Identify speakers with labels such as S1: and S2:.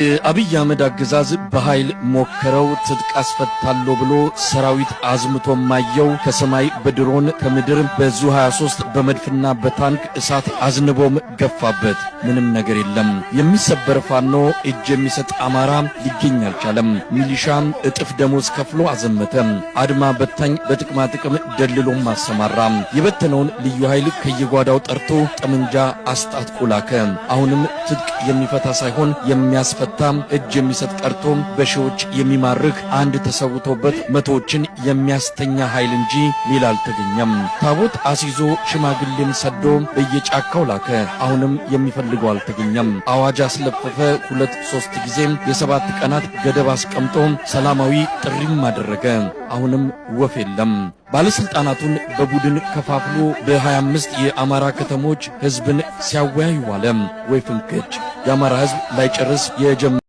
S1: አብይ አህመድ አገዛዝ በኃይል ሞከረው ትጥቅ አስፈታለሁ ብሎ ሰራዊት አዝምቶ ማየው ከሰማይ በድሮን ከምድር በዙ 23 በመድፍና በታንክ እሳት አዝንቦም ገፋበት። ምንም ነገር የለም። የሚሰበር ፋኖ እጅ የሚሰጥ አማራ ሊገኝ አልቻለም። ሚሊሻም እጥፍ ደሞዝ ከፍሎ አዘመተ። አድማ በታኝ በጥቅማ ጥቅም ደልሎም አሰማራ። የበተነውን ልዩ ኃይል ከየጓዳው ጠርቶ ጠመንጃ አስጣጥቆ ላከ። አሁንም ትጥቅ የሚፈታ ሳይሆን የሚያስፈታ እጅ የሚሰጥ ቀርቶ በሺዎች የሚማርክ አንድ ተሰውቶበት መቶዎችን የሚያስተኛ ኃይል እንጂ ሌላ አልተገኘም። ታቦት አሲዞ ሽማግሌን ሰዶ በየጫካው ላከ። አሁንም የሚፈልገው አልተገኘም። አዋጅ አስለፈፈ 2-3 ጊዜ የ7 ቀናት ገደብ አስቀምጦ ሰላማዊ ጥሪም አደረገ። አሁንም ወፍ የለም። ባለስልጣናቱን በቡድን ከፋፍሎ በ25 የአማራ ከተሞች ህዝብን ሲያወያዩ ዋለ። ወይ ፍንክች! የአማራ ህዝብ ላይጨርስ